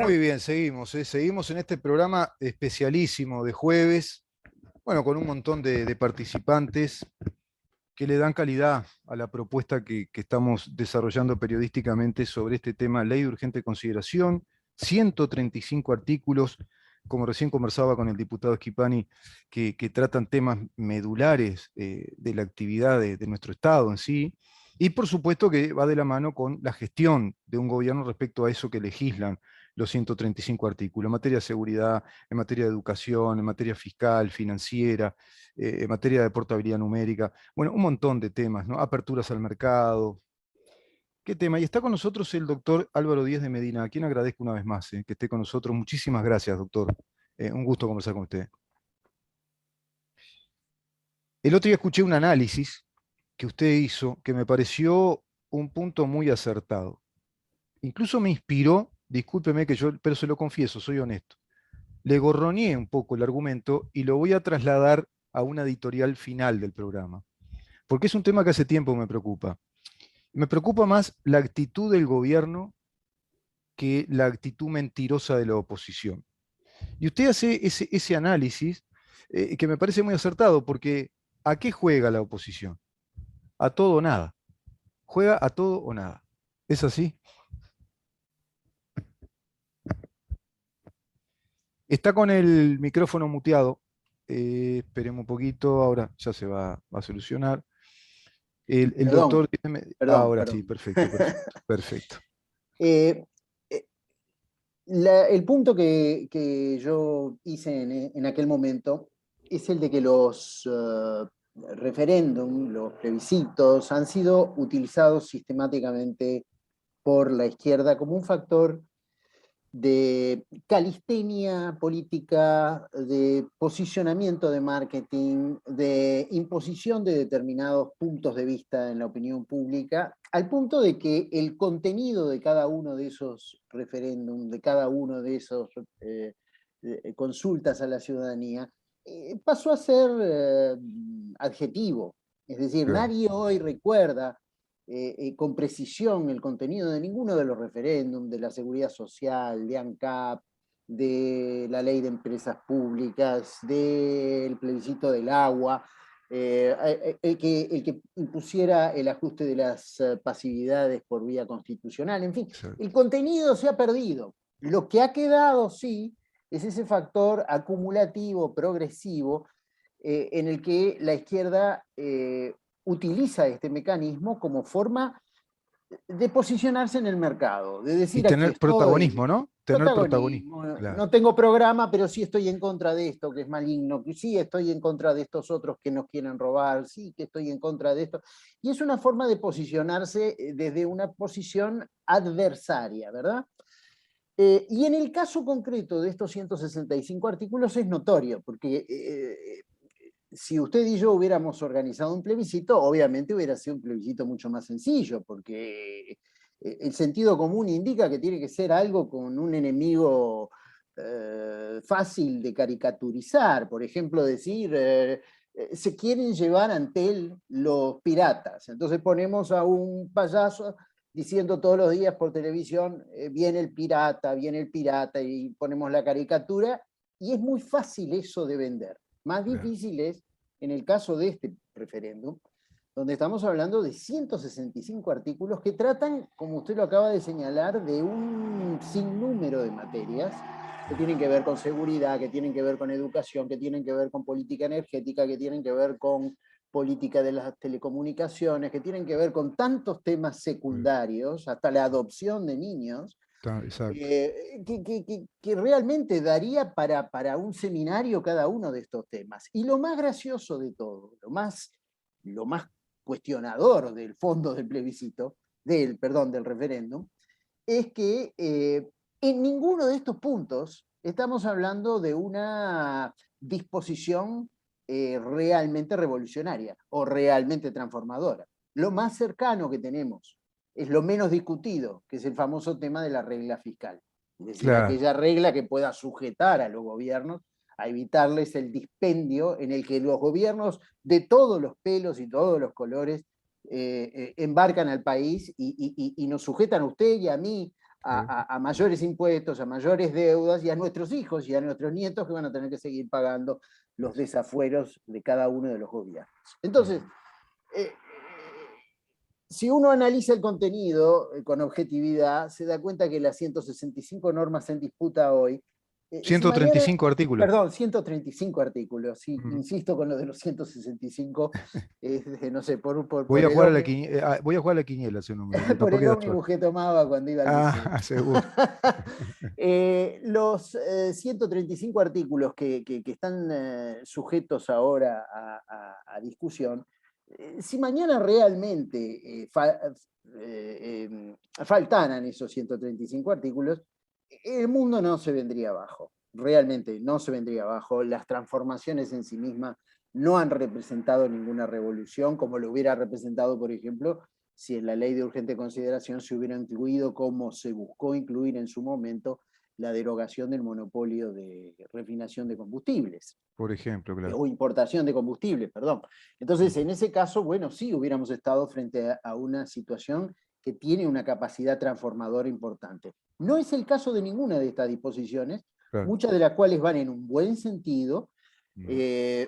Muy bien, seguimos, ¿eh? Seguimos en este programa especialísimo de jueves, bueno, con un montón de participantes que le dan calidad a la propuesta que estamos desarrollando periodísticamente sobre este tema, ley de urgente consideración, 135 artículos, como recién conversaba con el diputado Schipani, que tratan temas medulares de la actividad de nuestro Estado en sí, y por supuesto que va de la mano con la gestión de un gobierno respecto a eso que legislan los 135 artículos, en materia de seguridad, en materia de educación, en materia fiscal, financiera, en materia de portabilidad numérica, bueno, un montón de temas, ¿no? Aperturas al mercado. ¿Qué tema? Y está con nosotros el doctor Álvaro Díez de Medina, a quien agradezco una vez más que esté con nosotros. Muchísimas gracias, doctor. Un gusto conversar con usted. El otro día escuché un análisis que usted hizo que me pareció un punto muy acertado. Incluso me inspiró, discúlpeme que yo, pero se lo confieso, soy honesto. Le gorroneé un poco el argumento y lo voy a trasladar a una editorial final del programa, porque es un tema que hace tiempo me preocupa. Me preocupa más la actitud del gobierno que la actitud mentirosa de la oposición. Y usted hace ese análisis que me parece muy acertado, porque ¿a qué juega la oposición? A todo o nada. Juega a todo o nada. ¿Es así? Está con el micrófono muteado. Esperemos un poquito, ahora ya se va a solucionar. El Perdón, doctor... perdón, Ahora sí, perdón. perfecto, perfecto, perfecto. Eh, eh, el punto que yo hice en aquel momento es el de que los referéndum, los plebiscitos, han sido utilizados sistemáticamente por la izquierda como un factor de calistenia política, de posicionamiento de marketing, de imposición de determinados puntos de vista en la opinión pública, al punto de que el contenido de cada uno de esos referéndums, de cada uno de esos consultas a la ciudadanía, pasó a ser adjetivo. Es decir, Claro. nadie hoy recuerda con precisión el contenido de ninguno de los referéndums, de la seguridad social, de ANCAP, de la ley de empresas públicas, del plebiscito del agua, el que impusiera el ajuste de las pasividades por vía constitucional, en fin, el Exacto. contenido se ha perdido. Lo que ha quedado, sí, es ese factor acumulativo, progresivo, en el que la izquierda utiliza este mecanismo como forma de posicionarse en el mercado, de Y decir aquí tener estoy, protagonismo, ¿no? Tener protagonismo. protagonismo, Claro. no tengo programa, pero sí estoy en contra de esto que es maligno, que sí estoy en contra de estos otros que nos quieren robar, sí que estoy en contra de esto. Y es una forma de posicionarse desde una posición adversaria, ¿verdad? Y en el caso concreto de estos 165 artículos es notorio, porque si usted y yo hubiéramos organizado un plebiscito, obviamente hubiera sido un plebiscito mucho más sencillo, porque el sentido común indica que tiene que ser algo con un enemigo fácil de caricaturizar. Por ejemplo, decir, se quieren llevar ante él los piratas. Entonces ponemos a un payaso diciendo todos los días por televisión, viene el pirata, y ponemos la caricatura, y es muy fácil eso de vender. Más Claro. difícil es en el caso de este referéndum, donde estamos hablando de 165 artículos que tratan, como usted lo acaba de señalar, de un sinnúmero de materias que tienen que ver con seguridad, que tienen que ver con educación, que tienen que ver con política energética, que tienen que ver con política de las telecomunicaciones, que tienen que ver con tantos temas secundarios, hasta la adopción de niños, Exacto. que realmente daría para un seminario cada uno de estos temas. Y lo más gracioso de todo, lo más cuestionador del fondo del plebiscito, del referéndum, es que en ninguno de estos puntos estamos hablando de una disposición realmente revolucionaria o realmente transformadora. Lo más cercano que tenemos es lo menos discutido, que es el famoso tema de la regla fiscal. Es decir, Claro. aquella regla que pueda sujetar a los gobiernos a evitarles el dispendio en el que los gobiernos de todos los pelos y todos los colores embarcan al país y nos sujetan a usted y a mí a mayores impuestos, a mayores deudas, y a nuestros hijos y a nuestros nietos que van a tener que seguir pagando los desafueros de cada uno de los gobiernos. Entonces, si uno analiza el contenido con objetividad, se da cuenta que las 165 normas en disputa hoy, si mañana, 135 artículos. perdón, 135 artículos, sí, insisto con lo de los 165, no sé, voy a jugar a la quiniela ese número. Por el ómnibus que tomaba cuando iba al liceo. Seguro. Los 135 artículos que están sujetos ahora a discusión, si mañana realmente faltaran esos 135 artículos, el mundo no se vendría abajo, realmente no se vendría abajo. Las transformaciones en sí mismas no han representado ninguna revolución, como lo hubiera representado, por ejemplo, si en la ley de urgente consideración se hubiera incluido, como se buscó incluir en su momento, la derogación del monopolio de refinación de combustibles. Por ejemplo, claro. O importación de combustibles, perdón. Entonces, en ese caso, bueno, sí hubiéramos estado frente a una situación que tiene una capacidad transformadora importante. No es el caso de ninguna de estas disposiciones, claro, muchas de las cuales van en un buen sentido,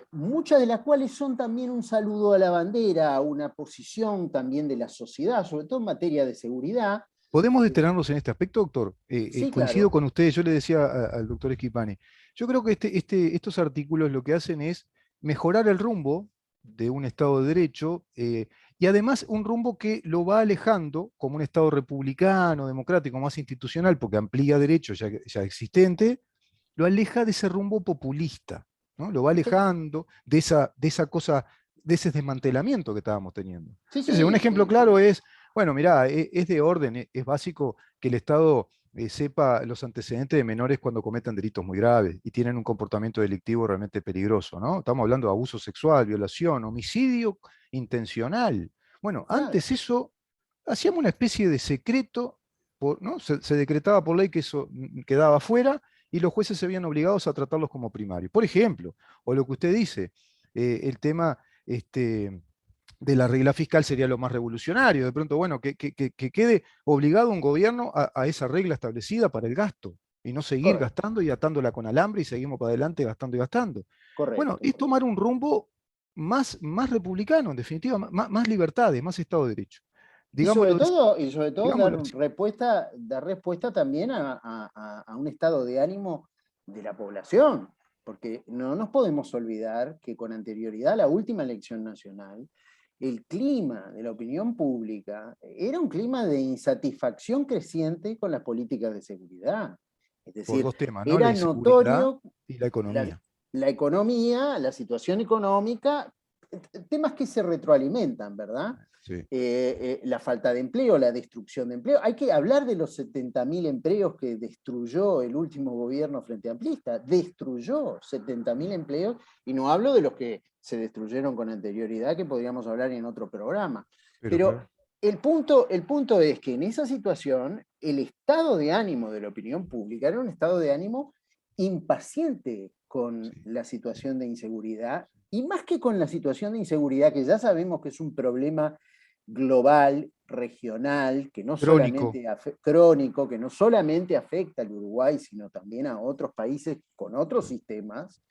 muchas de las cuales son también un saludo a la bandera, a una posición también de la sociedad, sobre todo en materia de seguridad. ¿Podemos detenernos en este aspecto, doctor? Sí, coincido claro con usted, yo le decía al doctor Schifani, yo creo que estos artículos lo que hacen es mejorar el rumbo de un Estado de Derecho, y además un rumbo que lo va alejando como un Estado republicano, democrático, más institucional, porque amplía derechos ya existentes, lo aleja de ese rumbo populista, ¿no? Lo va alejando de esa cosa, de ese desmantelamiento que estábamos teniendo. Un ejemplo claro es, bueno, mirá, es de orden, es básico que el Estado sepa los antecedentes de menores cuando cometen delitos muy graves y tienen un comportamiento delictivo realmente peligroso, ¿no? Estamos hablando de abuso sexual, violación, homicidio intencional. Bueno, antes eso, hacíamos una especie de secreto, ¿no? Se decretaba por ley que eso quedaba fuera y los jueces se veían obligados a tratarlos como primarios. Por ejemplo, o lo que usted dice, el tema de la regla fiscal sería lo más revolucionario. De pronto, bueno, que quede obligado un gobierno a esa regla establecida para el gasto y no seguir gastando y atándola con alambre y seguimos para adelante gastando y gastando. Bueno, es tomar un rumbo más republicano, en definitiva, más libertades, más Estado de Derecho. Y sobre todo dar respuesta también a un estado de ánimo de la población, porque no nos podemos olvidar que con anterioridad a la última elección nacional, el clima de la opinión pública era un clima de insatisfacción creciente con las políticas de seguridad. Es decir, por dos temas, ¿no? Era la notorio y la economía. La economía, la situación económica, temas que se retroalimentan, ¿verdad? Sí. La falta de empleo, la destrucción de empleo. Hay que hablar de los 70.000 empleos que destruyó el último gobierno frente amplista. Destruyó 70.000 empleos, y no hablo de los que se destruyeron con anterioridad, que podríamos hablar en otro programa. Pero el punto es que en esa situación el estado de ánimo de la opinión pública era un estado de ánimo impaciente con la situación de inseguridad, y más que con la situación de inseguridad, que ya sabemos que es un problema global, regional, que no solamente crónico, que no solamente afecta al Uruguay, sino también a otros países con otros sistemas,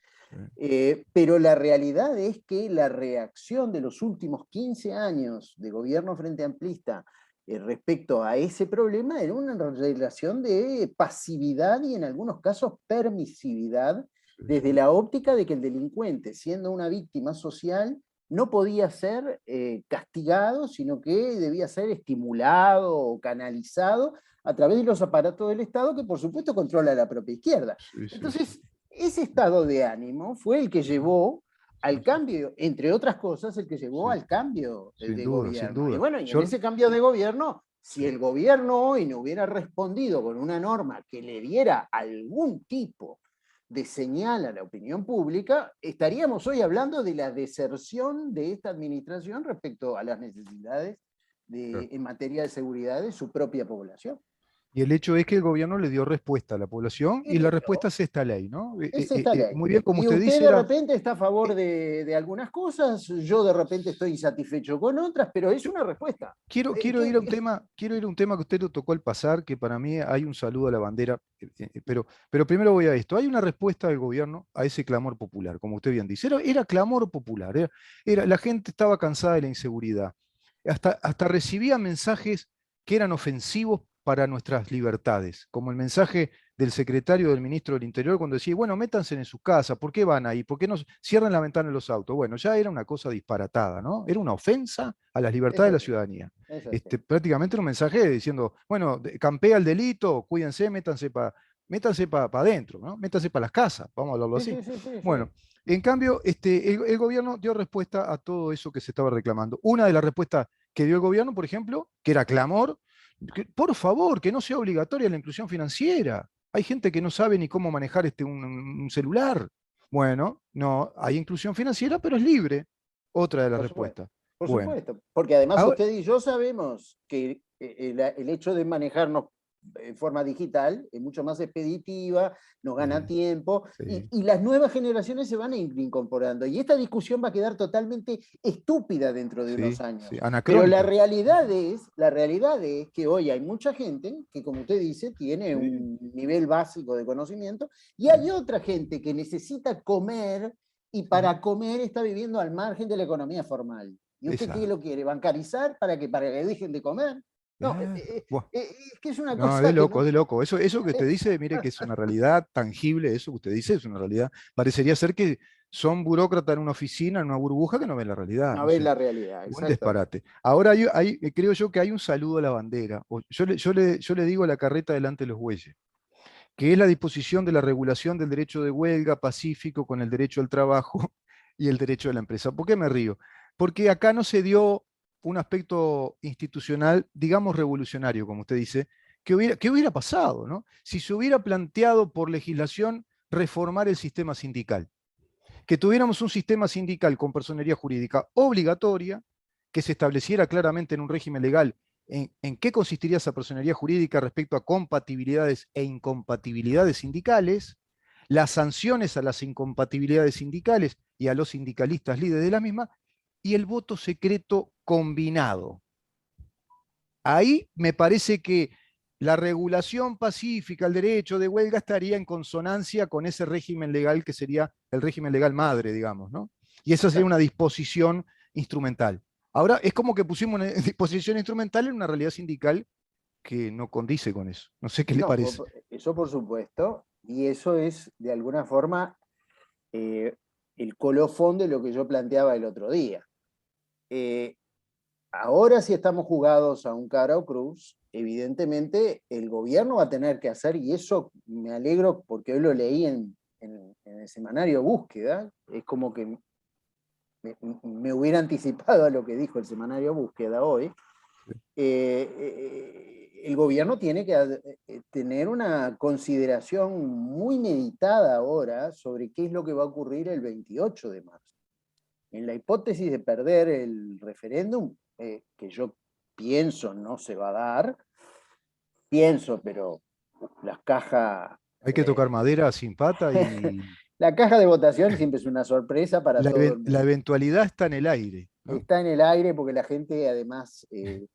pero la realidad es que la reacción de los últimos 15 años de gobierno frente amplista respecto a ese problema era una relación de pasividad y en algunos casos permisividad, desde la óptica de que el delincuente, siendo una víctima social, no podía ser castigado, sino que debía ser estimulado o canalizado a través de los aparatos del Estado, que por supuesto controla la propia izquierda. Entonces, ese estado de ánimo fue el que llevó al cambio, entre otras cosas, el que llevó al cambio de gobierno. Y bueno, y en ese cambio de gobierno, si el gobierno hoy no hubiera respondido con una norma que le diera algún tipo de señal a la opinión pública, estaríamos hoy hablando de la deserción de esta administración respecto a las necesidades en materia de seguridad de su propia población. Y el hecho es que el gobierno le dio respuesta a la población Y y la listo, respuesta es esta ley, ¿no? es esta ley. Muy bien, como Y usted usted dice, de era. repente está a favor eh, de algunas cosas, yo de repente estoy insatisfecho con otras, pero es una respuesta. Quiero ir a un tema, quiero ir a un tema que usted lo tocó al pasar, que para mí hay un saludo a la bandera, pero primero voy a esto. Hay una respuesta del gobierno a ese clamor popular, como usted bien dice. Era clamor popular, la gente estaba cansada de la inseguridad. Hasta recibía mensajes que eran ofensivos para nuestras libertades, como el mensaje del secretario del ministro del Interior cuando decía, bueno, métanse en sus casas, ¿por qué van ahí? ¿Por qué no cierran la ventana de los autos? Bueno, ya era una cosa disparatada, ¿no? Era una ofensa a las Es libertades de la así, ciudadanía. es así. Prácticamente un mensaje diciendo, bueno, campea el delito, cuídense, métanse pa adentro, ¿no? Métanse para las casas, vamos a hablarlo Sí, así. sí, sí, sí, sí. Bueno, en cambio, el gobierno dio respuesta a todo eso que se estaba reclamando. Una de las respuestas que dio el gobierno, por ejemplo, que era clamor, que, por favor, que no sea obligatoria la inclusión financiera. Hay gente que no sabe ni cómo manejar un celular. Bueno, no, hay inclusión financiera, pero es libre. Otra de las Por supuesto. respuestas. Por Bueno, supuesto, porque además ahora, usted y yo sabemos que el hecho de manejarnos en forma digital es mucho más expeditiva, nos gana sí, tiempo sí, y las nuevas generaciones se van a ir incorporando. Y esta discusión va a quedar totalmente estúpida dentro de unos sí, sí, años. Pero anacrónica. la realidad es que hoy hay mucha gente que, como usted dice, tiene Sí, un nivel básico de conocimiento y sí, hay otra gente que necesita comer y sí. para comer está viviendo al margen de la economía formal. ¿Y usted qué lo Exacto. quiere? ¿Bancarizar para que dejen de comer? No, Buah, es que es una no, es de cosa que loco, no... es de loco. Eso que usted dice, mire que es una realidad tangible, eso que usted dice es una realidad. Parecería ser que son burócratas en una oficina, en una burbuja que no ven la realidad, No no ves sé. la realidad, Buen exactamente. disparate. Ahora creo yo que hay un saludo a la bandera. Yo le digo a la carreta delante de los bueyes, que es la disposición de la regulación del derecho de huelga pacífico con el derecho al trabajo y el derecho de la empresa. ¿Por qué me río? Porque acá no se dio un aspecto institucional, digamos, revolucionario, como usted dice, que hubiera pasado, ¿no? Si se hubiera planteado por legislación reformar el sistema sindical, que tuviéramos un sistema sindical con personería jurídica obligatoria, que se estableciera claramente en un régimen legal en qué consistiría esa personería jurídica respecto a compatibilidades e incompatibilidades sindicales, las sanciones a las incompatibilidades sindicales y a los sindicalistas líderes de la misma, y el voto secreto combinado. Ahí me parece que la regulación pacífica, el derecho de huelga estaría en consonancia con ese régimen legal que sería el régimen legal madre, digamos, ¿no? Y esa sería una Exacto. disposición instrumental. Ahora es como que pusimos una disposición instrumental en una realidad sindical que no condice con eso. No sé qué le No, parece. eso por supuesto, y eso es de alguna forma eh, el colofón de lo que yo planteaba el otro día. Eh, Ahora si estamos jugados a un cara o cruz, evidentemente el gobierno va a tener que hacer, y eso me alegro porque hoy lo leí en el semanario Búsqueda, es como que me hubiera anticipado a lo que dijo el semanario Búsqueda hoy. El gobierno tiene que tener una consideración muy meditada ahora sobre qué es lo que va a ocurrir el 28 de marzo. En la hipótesis de perder el referéndum, que yo pienso no se va a dar, pienso, pero las cajas, Hay que tocar eh, madera sin pata y la caja de votación siempre es una sorpresa para todo el la mundo. eventualidad está en el aire, ¿no? Está en el aire porque la gente además se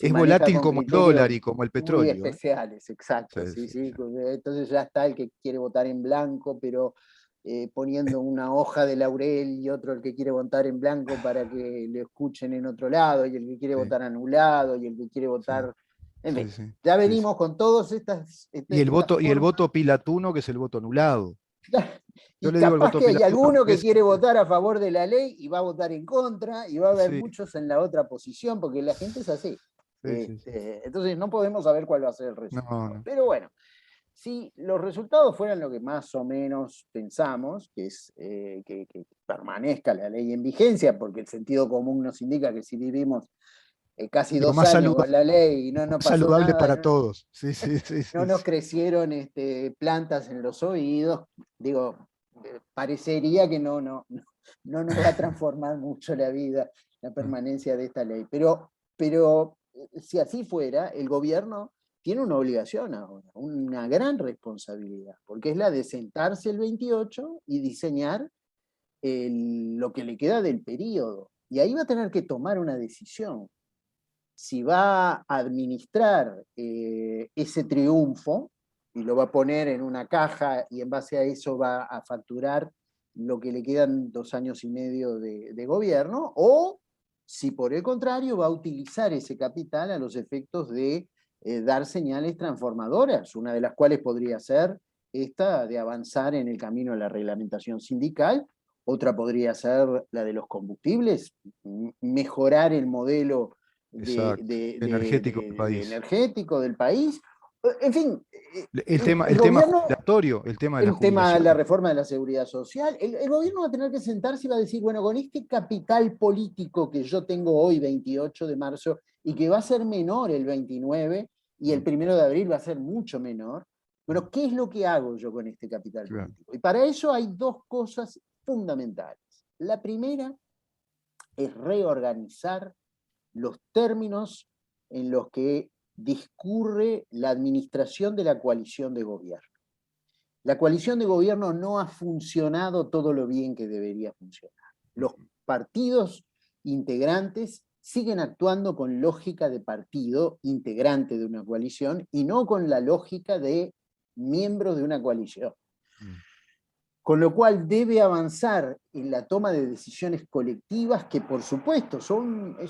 Es maneja volátil con como el dólar criterios y como el muy petróleo, ¿eh? especiales, exacto, Sí, sí, sí, sí. sí. Entonces ya está el que quiere votar en blanco, pero poniendo una hoja de laurel y otro el que quiere votar en blanco para que le escuchen en otro lado, y el que quiere Sí, votar anulado, y el que quiere sí, votar, en sí, fin, sí, ya sí, sí. venimos con todas estas Y el formas. voto pilatuno, que es el voto anulado. Yo Y le digo el capaz voto que hay pilatuno alguno porque que es. quiere votar a favor de la ley y va a votar en contra, y va a haber Sí, muchos en la otra posición, porque la gente es así. sí, sí, sí. Entonces no podemos saber cuál va a ser el No, resultado. no. Pero bueno, si los resultados fueran lo que más o menos pensamos, que es que permanezca la ley en vigencia, porque el sentido común nos indica que si vivimos casi Lo 2 años con la ley y no más pasó saludable nada, para todos. Sí, sí, sí, no sí, nos sí. crecieron plantas en los oídos, digo, parecería que no nos va a transformar mucho la vida, la permanencia de esta ley. Pero si así fuera, el gobierno tiene una obligación ahora, una gran responsabilidad, porque es la de sentarse el 28 y diseñar lo que le queda del periodo. Y ahí va a tener que tomar una decisión. Si va a administrar ese triunfo y lo va a poner en una caja y en base a eso va a facturar lo que le quedan 2 años y medio de gobierno, o si por el contrario va a utilizar ese capital a los efectos de dar señales transformadoras, una de las cuales podría ser esta de avanzar en el camino de la reglamentación sindical, otra podría ser la de los combustibles, mejorar el modelo Exacto. Energético del de país. energético del país. En fin, el El tema gobierno, jubilatorio, el tema de las el tema de la jubilaciones. reforma de la seguridad social, el gobierno va a tener que sentarse y va a decir, bueno, con este capital político que yo tengo hoy, 28 de marzo, y que va a ser menor el 29, y el 1 de abril va a ser mucho menor, bueno, ¿qué es lo que hago yo con este capital Claro. político? Y para eso hay 2 cosas fundamentales. La primera es reorganizar los términos en los que discurre la administración de la coalición de gobierno. La coalición de gobierno no ha funcionado todo lo bien que debería funcionar. Los partidos integrantes siguen actuando con lógica de partido integrante de una coalición y no con la lógica de miembros de una coalición. Con lo cual debe avanzar en la toma de decisiones colectivas que, por supuesto, es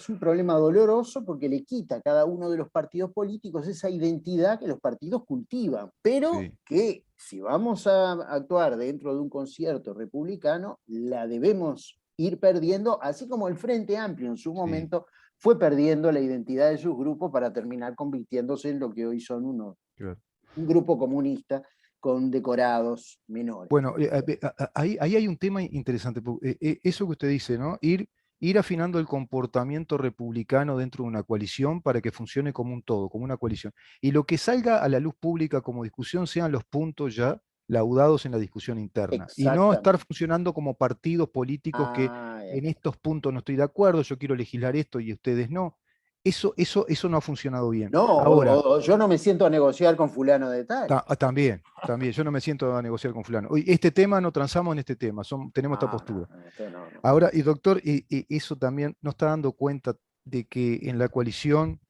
un problema doloroso porque le quita a cada uno de los partidos políticos esa identidad que los partidos cultivan, pero Sí. que si vamos a actuar dentro de un concierto republicano, la debemos ir perdiendo, así como el Frente Amplio en su momento fue perdiendo la identidad de sus grupos para terminar convirtiéndose en lo que hoy son un grupo comunista con decorados menores. Bueno, ahí hay un tema interesante. Eso que usted dice, ¿no? Ir afinando el comportamiento republicano dentro de una coalición para que funcione como un todo, como una coalición. Y lo que salga a la luz pública como discusión sean los puntos ya laudados en la discusión interna. Y no estar Exactamente. funcionando como partidos políticos que en estos puntos no estoy de acuerdo, yo quiero legislar esto y ustedes no. Eso no ha funcionado bien. No, Ahora, o yo no me siento a negociar con fulano de tal. también, yo no me siento a negociar con fulano. Oye, este tema no transamos en este tema, tenemos esta No, postura. esto no. Ahora, y doctor, eso también no está dando cuenta de que en la coalición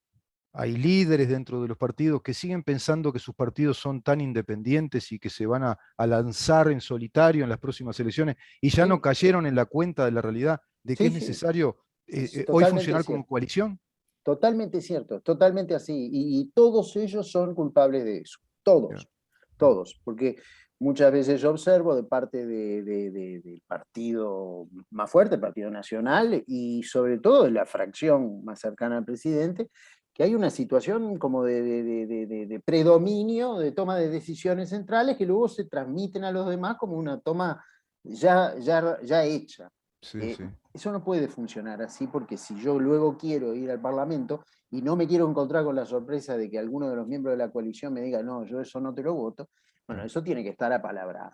hay líderes dentro de los partidos que siguen pensando que sus partidos son tan independientes y que se van a lanzar en solitario en las próximas elecciones y ya no Sí, cayeron en la cuenta de la realidad de que sí, es sí, necesario es hoy totalmente funcionar como cierto. coalición. Totalmente cierto, totalmente así. Y todos ellos son culpables de eso. Ya. Todos, todos. Porque muchas veces yo observo de parte del partido más fuerte, el Partido Nacional, y sobre todo de la fracción más cercana al presidente, que hay una situación como de predominio, de toma de decisiones centrales que luego se transmiten a los demás como una toma ya hecha. Sí, sí. Eso no puede funcionar así, porque si yo luego quiero ir al Parlamento y no me quiero encontrar con la sorpresa de que alguno de los miembros de la coalición me diga, no, yo eso no te lo voto, bueno, eso tiene que estar apalabrado.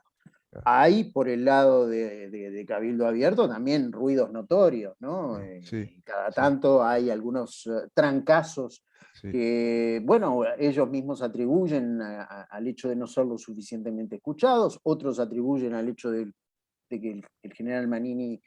Hay por el lado de Cabildo Abierto también ruidos notorios, ¿no? Sí, Cada sí, tanto hay algunos trancazos sí. que, bueno, ellos mismos atribuyen al hecho de no ser lo suficientemente escuchados, otros atribuyen al hecho de que el general Manini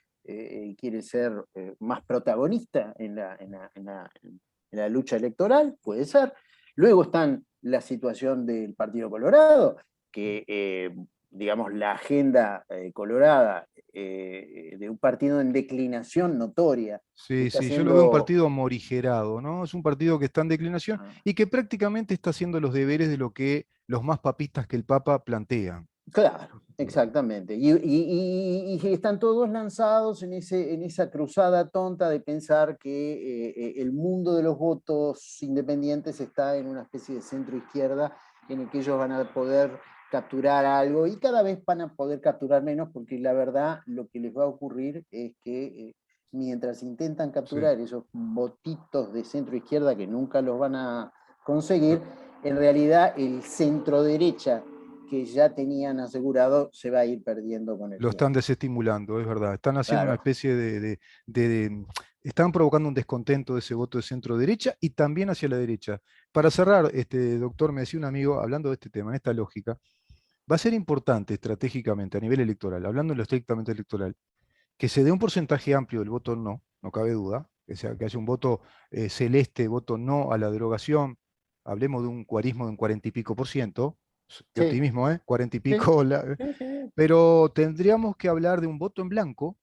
quiere ser más protagonista en la lucha electoral, puede ser. Luego están la situación del Partido Colorado, que digamos la agenda colorada de un partido en declinación notoria Sí, está sí, yo lo veo un haciendo... partido morigerado, ¿no? Es un partido que está en declinación y que prácticamente está haciendo los deberes de lo que los más papistas que el Papa plantean. Claro, exactamente. Y están todos lanzados en esa cruzada tonta de pensar que el mundo de los votos independientes está en una especie de centro-izquierda en el que ellos van a poder capturar algo y cada vez van a poder capturar menos porque la verdad lo que les va a ocurrir es que mientras intentan Sí. capturar esos votitos de centro-izquierda que nunca los van a conseguir, en realidad el centro-derecha que ya tenían asegurado se va a ir perdiendo con el Lo tiempo. están desestimulando, es verdad. Están haciendo una Claro. especie están provocando un descontento de ese voto de centro derecha y también hacia la derecha. Para cerrar, doctor, me decía un amigo, hablando de este tema, en esta lógica, va a ser importante estratégicamente a nivel electoral, hablando en lo estrictamente electoral, que se dé un porcentaje amplio del voto no, no cabe duda, que sea, que haya un voto celeste, voto no a la derogación, hablemos de un cuarismo de un 40 y pico por ciento, qué Sí, optimismo, ¿eh? 40 y sí, pico, sí, sí. pero tendríamos que hablar de un voto en blanco,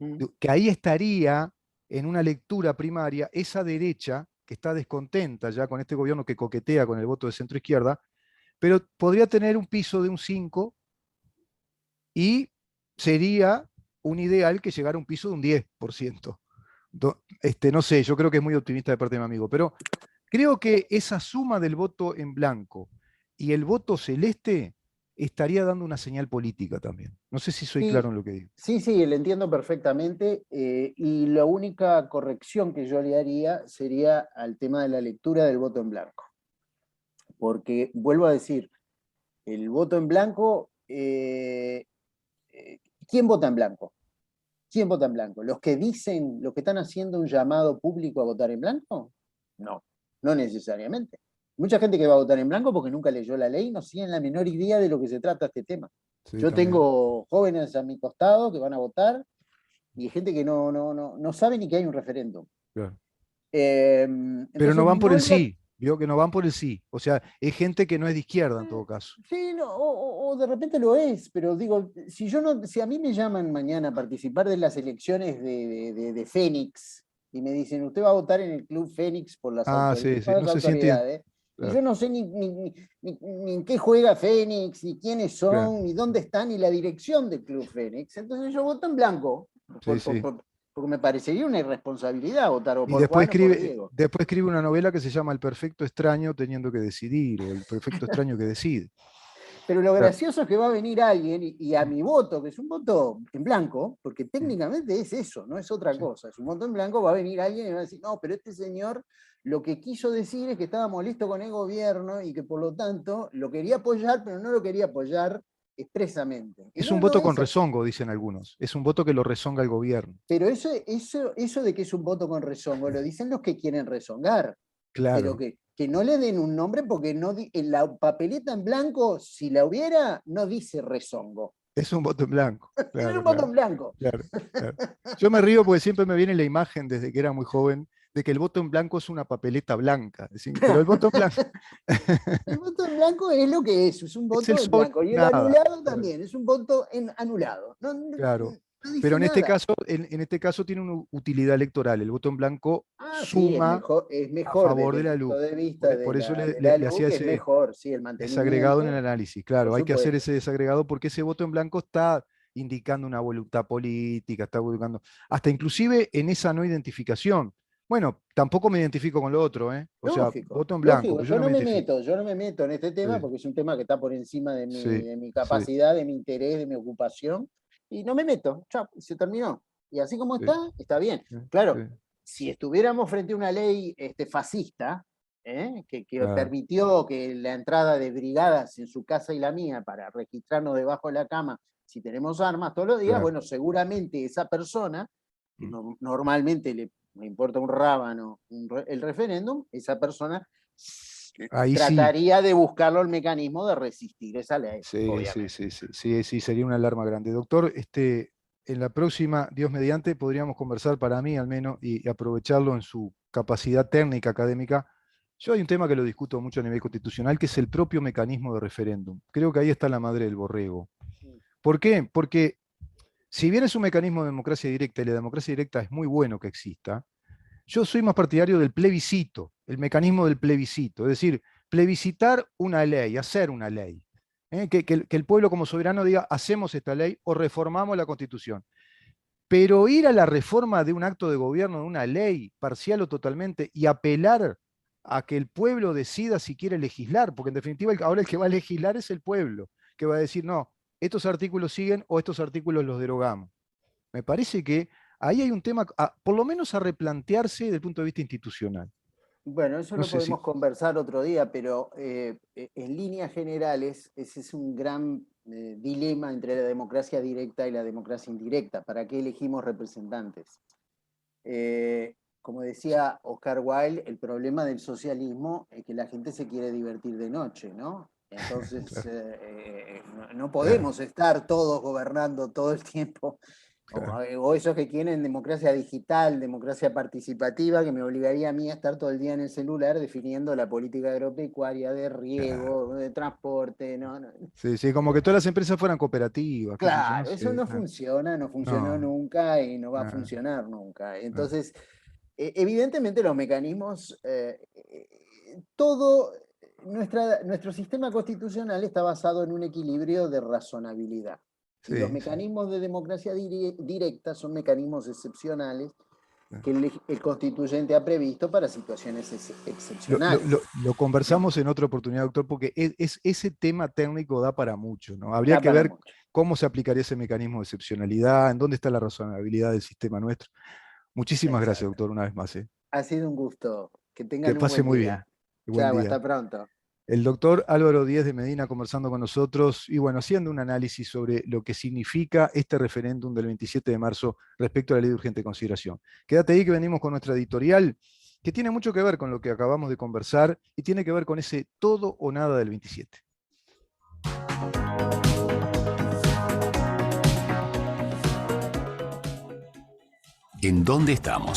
Mm. que ahí estaría en una lectura primaria esa derecha que está descontenta ya con este gobierno que coquetea con el voto de centro izquierda, pero podría tener un piso de un 5 y sería un ideal que llegara a un piso de un 10%. No sé, yo creo que es muy optimista de parte de mi amigo, pero creo que esa suma del voto en blanco y el voto celeste estaría dando una señal política también. No sé si soy claro Sí, en lo que digo. sí, sí, lo entiendo perfectamente. Y la única corrección que yo le haría sería al tema de la lectura del voto en blanco. Porque, vuelvo a decir, el voto en blanco, ¿quién vota en blanco? ¿Quién vota en blanco? ¿Los que dicen, los que están haciendo un llamado público a votar en blanco? No, no necesariamente. Mucha gente que va a votar en blanco porque nunca leyó la ley, no tienen la menor idea de lo que se trata este tema. Sí, Yo también. tengo jóvenes a mi costado que van a votar y hay gente que no sabe ni que hay un referéndum. Claro. Pero no Entonces, van por no el le, sí, vio que no van por el sí. O sea, es gente que no es de izquierda en todo caso. sí, no, o de repente lo es, pero digo, si a mí me llaman mañana a participar de las elecciones de Fénix y me dicen, usted va a votar en el Club Fénix por las, Ah, sí, sí, por las no se sienten. autoridades, y yo Claro, no sé ni en qué juega Fénix, ni quiénes claro. son, ni dónde están, ni la dirección del Club Fénix, entonces yo voto en blanco, Sí, sí. porque me parecería una irresponsabilidad votar o Y por Juan o por Diego. después escribe una novela que se llama El perfecto extraño teniendo que decidir, o El perfecto extraño que decide. Pero lo Claro. gracioso es que va a venir alguien y a mi voto, que es un voto en blanco, porque Mm, técnicamente es eso, no es otra sí. cosa, es un voto en blanco, va a venir alguien y va a decir, no, pero este señor lo que quiso decir es que estaba molesto con el gobierno y que por lo tanto lo quería apoyar, pero no lo quería apoyar expresamente. Y Es un no, no voto con es así. rezongo, dicen algunos. Es un voto que lo rezonga el gobierno. Pero eso de que es un voto con rezongo, lo dicen los que quieren rezongar, pero Claro, que no le den un nombre porque no en la papeleta en blanco, si la hubiera, no dice rezongo. es un voto en blanco. Es un Claro, voto claro, en blanco. claro, claro. Yo me río porque siempre me viene la imagen desde que era muy joven de que el voto en blanco es una papeleta blanca. Pero el voto en blanco El voto en blanco es lo que es un es el voto en sobre blanco. Y el nada. anulado Claro. también, es un voto anulado. No, Claro. no Pero dice nada. en este caso tiene una utilidad electoral. El voto en blanco Ah, sí, suma es a mejor favor desde de el la punto LUC. de vista Por eso de la le hacía luz, es mejor, sí, el desagregado en el mantenimiento, análisis. por Claro, hay que hacer supuesto. ese desagregado porque ese voto en blanco está indicando una voluntad política, está buscando, hasta inclusive en esa no identificación. Bueno, tampoco me identifico con lo otro, ¿eh? O sea, Lógico, voto en blanco, lógico. pero yo no me identifico. Yo no me meto en este tema Sí, porque es un tema que está por encima sí, de mi sí, capacidad, de mi interés, de mi ocupación, y no me meto. Chao, y se terminó. Y así como sí, está bien. sí, Claro, sí, si estuviéramos frente a una ley fascista, que claro, permitió que la entrada de brigadas en su casa y la mía para registrarnos debajo de la cama si tenemos armas todos los días, claro. bueno, seguramente esa persona que Mm. normalmente le importa un rábano el referéndum, esa persona Ahí sí, trataría de buscarlo el mecanismo de resistir esa ley, sí, sí, obviamente. sí, sí, sí, sí, sería una alarma grande. Doctor, en la próxima, Dios mediante, podríamos conversar para mí al menos y aprovecharlo en su capacidad técnica académica. Yo hay un tema que lo discuto mucho a nivel constitucional, que es el propio mecanismo de referéndum. Creo que ahí está la madre del borrego. ¿Por qué? Porque si bien es un mecanismo de democracia directa y la democracia directa es muy bueno que exista, yo soy más partidario del plebiscito, el mecanismo del plebiscito, es decir, plebiscitar una ley, hacer una ley. Que el pueblo como soberano diga, hacemos esta ley o reformamos la Constitución. Pero ir a la reforma de un acto de gobierno, de una ley, parcial o totalmente, y apelar a que el pueblo decida si quiere legislar, porque en definitiva ahora el que va a legislar es el pueblo, que va a decir, no, estos artículos siguen o estos artículos los derogamos. Me parece que ahí hay un tema, por lo menos a replantearse desde el punto de vista institucional. Bueno, eso No lo sé si. podemos conversar otro día, pero en líneas generales ese es un gran dilema entre la democracia directa y la democracia indirecta. ¿Para qué elegimos representantes? Como decía Oscar Wilde, el problema del socialismo es que la gente se quiere divertir de noche, ¿no? Entonces, Claro, no claro, podemos estar todos gobernando todo el tiempo. claro. O esos que quieren democracia digital, democracia participativa, que me obligaría a mí a estar todo el día en el celular definiendo la política agropecuaria, de Claro. riego, de transporte, ¿no? Sí, sí, como que todas las empresas fueran cooperativas, qué sé yo, no Claro, eso sé. no funciona, no funcionó No, nunca y no va a no, funcionar nunca. no. Entonces, evidentemente los mecanismos, todo, nuestro sistema constitucional está basado en un equilibrio de razonabilidad. Y los Sí, sí. mecanismos de democracia directa son mecanismos excepcionales que el constituyente ha previsto para situaciones excepcionales. Lo conversamos en otra oportunidad, doctor, porque ese tema técnico da para mucho, ¿no? Habría Da que para ver mucho. cómo se aplicaría ese mecanismo de excepcionalidad, en dónde está la razonabilidad del sistema nuestro. Muchísimas gracias, Exacto. doctor, una vez más, ¿eh? Ha sido un gusto. Que Que tengan un pase buen muy día. bien. Buen Chao, día. hasta pronto. El doctor Álvaro Díez de Medina conversando con nosotros y bueno, haciendo un análisis sobre lo que significa este referéndum del 27 de marzo respecto a la ley de urgente consideración. Quédate ahí que venimos con nuestra editorial, que tiene mucho que ver con lo que acabamos de conversar y tiene que ver con ese todo o nada del 27. ¿En dónde estamos?